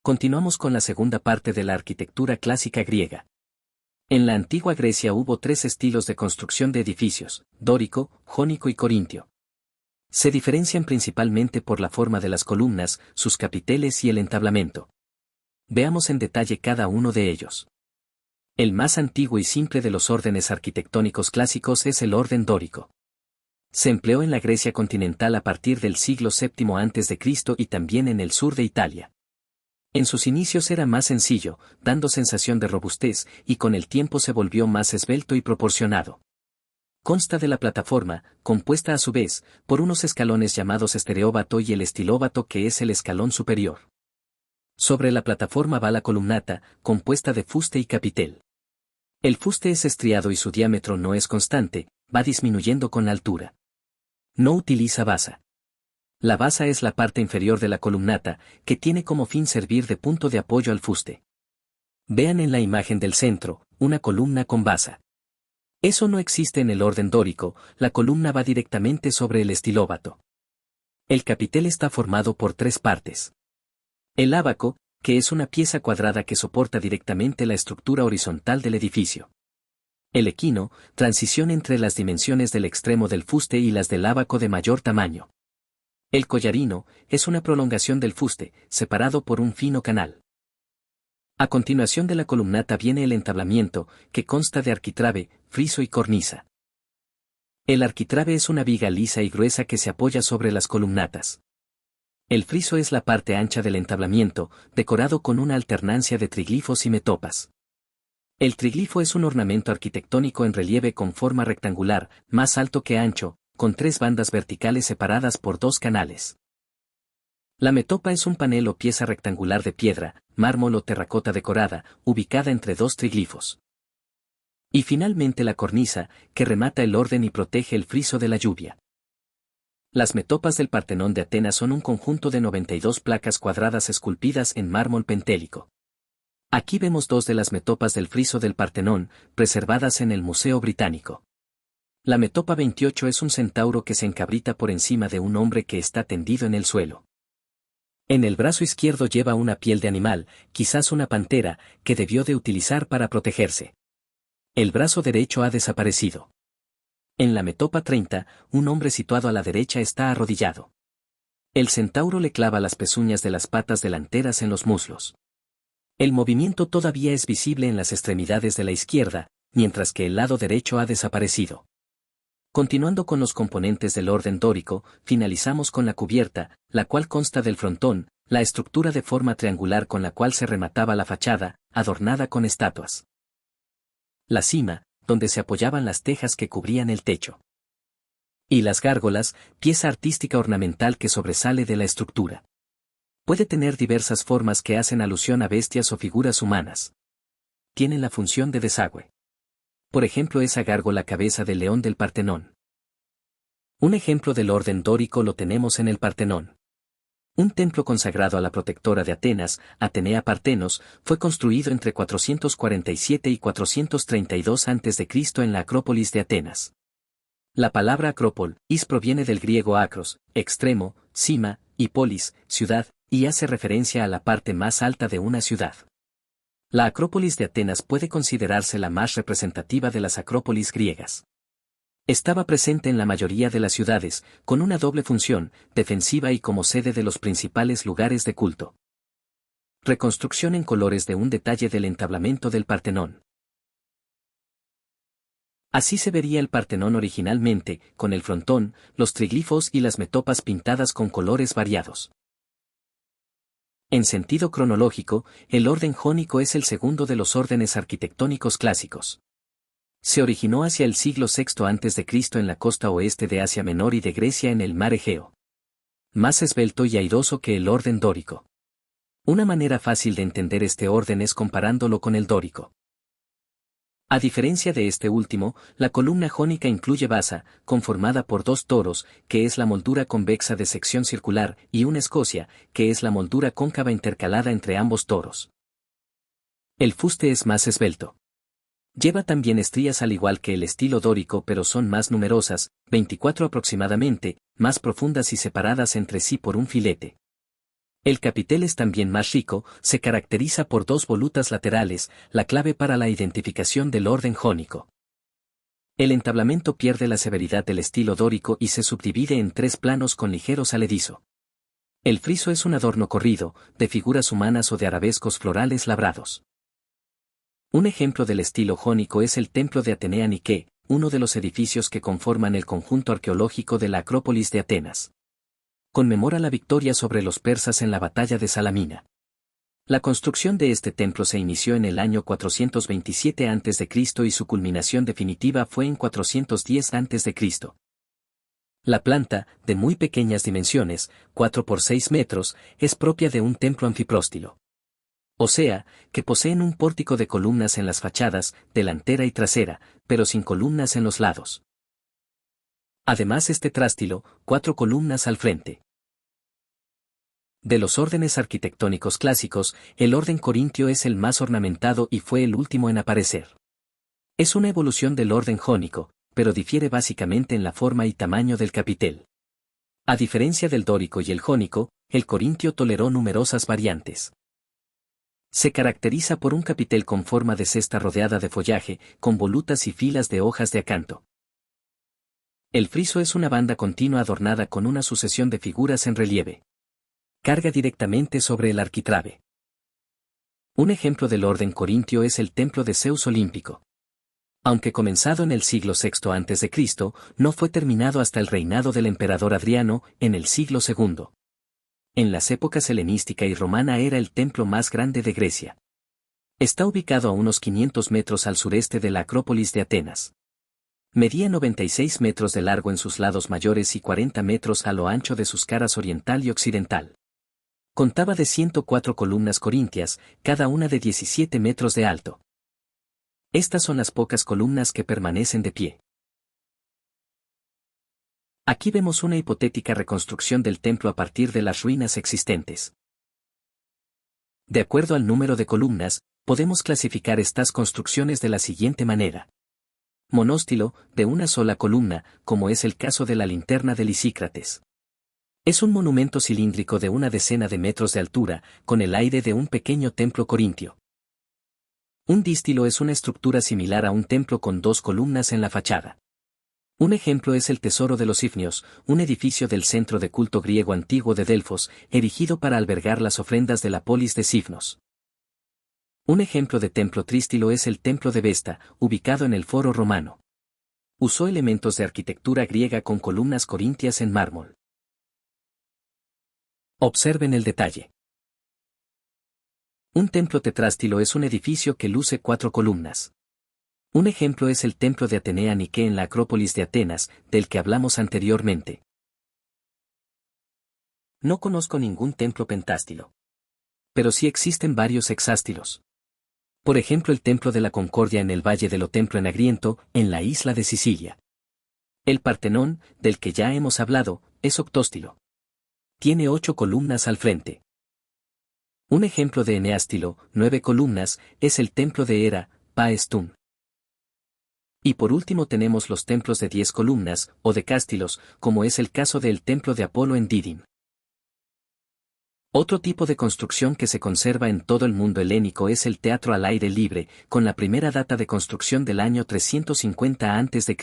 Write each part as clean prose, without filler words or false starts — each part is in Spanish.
Continuamos con la segunda parte de la arquitectura clásica griega. En la antigua Grecia hubo tres estilos de construcción de edificios: dórico, jónico y corintio. Se diferencian principalmente por la forma de las columnas, sus capiteles y el entablamento. Veamos en detalle cada uno de ellos. El más antiguo y simple de los órdenes arquitectónicos clásicos es el orden dórico. Se empleó en la Grecia continental a partir del siglo VII a.C. y también en el sur de Italia. En sus inicios era más sencillo, dando sensación de robustez, y con el tiempo se volvió más esbelto y proporcionado. Consta de la plataforma, compuesta a su vez, por unos escalones llamados estereóbato y el estilóbato, que es el escalón superior. Sobre la plataforma va la columnata, compuesta de fuste y capitel. El fuste es estriado y su diámetro no es constante, va disminuyendo con la altura. No utiliza basa. La basa es la parte inferior de la columnata, que tiene como fin servir de punto de apoyo al fuste. Vean en la imagen del centro, una columna con basa. Eso no existe en el orden dórico, la columna va directamente sobre el estilóbato. El capitel está formado por tres partes. El ábaco, que es una pieza cuadrada que soporta directamente la estructura horizontal del edificio. El equino, transición entre las dimensiones del extremo del fuste y las del ábaco de mayor tamaño. El collarino, es una prolongación del fuste, separado por un fino canal. A continuación de la columnata viene el entablamiento, que consta de arquitrabe, friso y cornisa. El arquitrabe es una viga lisa y gruesa que se apoya sobre las columnatas. El friso es la parte ancha del entablamiento, decorado con una alternancia de triglifos y metopas. El triglifo es un ornamento arquitectónico en relieve con forma rectangular, más alto que ancho, con tres bandas verticales separadas por dos canales. La metopa es un panel o pieza rectangular de piedra, mármol o terracota decorada, ubicada entre dos triglifos. Y finalmente la cornisa, que remata el orden y protege el friso de la lluvia. Las metopas del Partenón de Atenas son un conjunto de 92 placas cuadradas esculpidas en mármol pentélico. Aquí vemos dos de las metopas del friso del Partenón, preservadas en el Museo Británico. La metopa 28 es un centauro que se encabrita por encima de un hombre que está tendido en el suelo. En el brazo izquierdo lleva una piel de animal, quizás una pantera, que debió de utilizar para protegerse. El brazo derecho ha desaparecido. En la metopa 30, un hombre situado a la derecha está arrodillado. El centauro le clava las pezuñas de las patas delanteras en los muslos. El movimiento todavía es visible en las extremidades de la izquierda, mientras que el lado derecho ha desaparecido. Continuando con los componentes del orden dórico, finalizamos con la cubierta, la cual consta del frontón, la estructura de forma triangular con la cual se remataba la fachada, adornada con estatuas. La cima, donde se apoyaban las tejas que cubrían el techo. Y las gárgolas, pieza artística ornamental que sobresale de la estructura. Puede tener diversas formas que hacen alusión a bestias o figuras humanas. Tienen la función de desagüe. Por ejemplo, esa gárgola cabeza del león del Partenón. Un ejemplo del orden dórico lo tenemos en el Partenón. Un templo consagrado a la protectora de Atenas, Atenea Partenos, fue construido entre 447 y 432 a.C. en la Acrópolis de Atenas. La palabra acrópol, proviene del griego acros, extremo, cima, y polis, ciudad, y hace referencia a la parte más alta de una ciudad. La Acrópolis de Atenas puede considerarse la más representativa de las acrópolis griegas. Estaba presente en la mayoría de las ciudades, con una doble función, defensiva y como sede de los principales lugares de culto. Reconstrucción en colores de un detalle del entablamento del Partenón. Así se vería el Partenón originalmente, con el frontón, los triglifos y las metopas pintadas con colores variados. En sentido cronológico, el orden jónico es el segundo de los órdenes arquitectónicos clásicos. Se originó hacia el siglo VI a.C. en la costa oeste de Asia Menor y de Grecia en el mar Egeo. Más esbelto y airoso que el orden dórico. Una manera fácil de entender este orden es comparándolo con el dórico. A diferencia de este último, la columna jónica incluye basa, conformada por dos toros, que es la moldura convexa de sección circular, y una escocia, que es la moldura cóncava intercalada entre ambos toros. El fuste es más esbelto. Lleva también estrías al igual que el estilo dórico, pero son más numerosas, 24 aproximadamente, más profundas y separadas entre sí por un filete. El capitel es también más rico, se caracteriza por dos volutas laterales, la clave para la identificación del orden jónico. El entablamento pierde la severidad del estilo dórico y se subdivide en tres planos con ligero saledizo. El friso es un adorno corrido, de figuras humanas o de arabescos florales labrados. Un ejemplo del estilo jónico es el templo de Atenea Nike, uno de los edificios que conforman el conjunto arqueológico de la Acrópolis de Atenas. Conmemora la victoria sobre los persas en la batalla de Salamina. La construcción de este templo se inició en el año 427 a.C. y su culminación definitiva fue en 410 a.C. La planta, de muy pequeñas dimensiones, 4 por 6 metros, es propia de un templo anfipróstilo. O sea, que poseen un pórtico de columnas en las fachadas, delantera y trasera, pero sin columnas en los lados. Además este trástilo, 4 columnas al frente. De los órdenes arquitectónicos clásicos, el orden corintio es el más ornamentado y fue el último en aparecer. Es una evolución del orden jónico, pero difiere básicamente en la forma y tamaño del capitel. A diferencia del dórico y el jónico, el corintio toleró numerosas variantes. Se caracteriza por un capitel con forma de cesta rodeada de follaje, con volutas y filas de hojas de acanto. El friso es una banda continua adornada con una sucesión de figuras en relieve. Carga directamente sobre el arquitrabe. Un ejemplo del orden corintio es el templo de Zeus olímpico. Aunque comenzado en el siglo VI a.C., no fue terminado hasta el reinado del emperador Adriano, en el siglo II. En las épocas helenística y romana era el templo más grande de Grecia. Está ubicado a unos 500 metros al sureste de la Acrópolis de Atenas. Medía 96 metros de largo en sus lados mayores y 40 metros a lo ancho de sus caras oriental y occidental. Contaba de 104 columnas corintias, cada una de 17 metros de alto. Estas son las pocas columnas que permanecen de pie. Aquí vemos una hipotética reconstrucción del templo a partir de las ruinas existentes. De acuerdo al número de columnas, podemos clasificar estas construcciones de la siguiente manera. Monóstilo, de una sola columna, como es el caso de la linterna de Lisícrates. Es un monumento cilíndrico de una decena de metros de altura, con el aire de un pequeño templo corintio. Un dístilo es una estructura similar a un templo con dos columnas en la fachada. Un ejemplo es el Tesoro de los Ifnios, un edificio del centro de culto griego antiguo de Delfos, erigido para albergar las ofrendas de la polis de Sifnos. Un ejemplo de templo trístilo es el templo de Vesta, ubicado en el Foro Romano. Usó elementos de arquitectura griega con columnas corintias en mármol. Observen el detalle. Un templo tetrástilo es un edificio que luce 4 columnas. Un ejemplo es el templo de Atenea Nike en la Acrópolis de Atenas, del que hablamos anteriormente. No conozco ningún templo pentástilo. Pero sí existen varios hexástilos. Por ejemplo el templo de la Concordia en el Valle del Templo en Agriento, en la isla de Sicilia. El Partenón, del que ya hemos hablado, es octóstilo. Tiene 8 columnas al frente. Un ejemplo de eneástilo, 9 columnas, es el templo de Hera, Paestún. Y por último tenemos los templos de 10 columnas, o decástilos, como es el caso del templo de Apolo en Didim. Otro tipo de construcción que se conserva en todo el mundo helénico es el teatro al aire libre, con la primera data de construcción del año 350 a.C.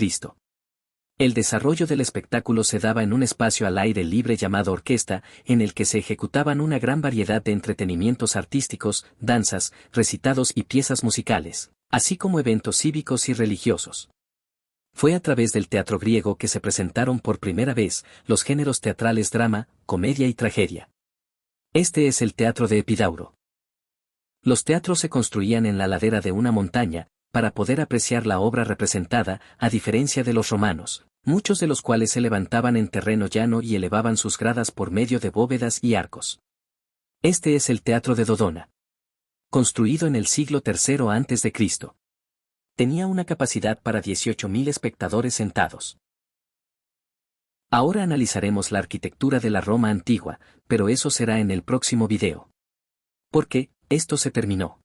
El desarrollo del espectáculo se daba en un espacio al aire libre llamado orquesta, en el que se ejecutaban una gran variedad de entretenimientos artísticos, danzas, recitados y piezas musicales, así como eventos cívicos y religiosos. Fue a través del teatro griego que se presentaron por primera vez los géneros teatrales drama, comedia y tragedia. Este es el teatro de Epidauro. Los teatros se construían en la ladera de una montaña, para poder apreciar la obra representada, a diferencia de los romanos, muchos de los cuales se levantaban en terreno llano y elevaban sus gradas por medio de bóvedas y arcos. Este es el teatro de Dodona. Construido en el siglo III a.C. Tenía una capacidad para 18.000 espectadores sentados. Ahora analizaremos la arquitectura de la Roma antigua, pero eso será en el próximo video. Porque, esto se terminó.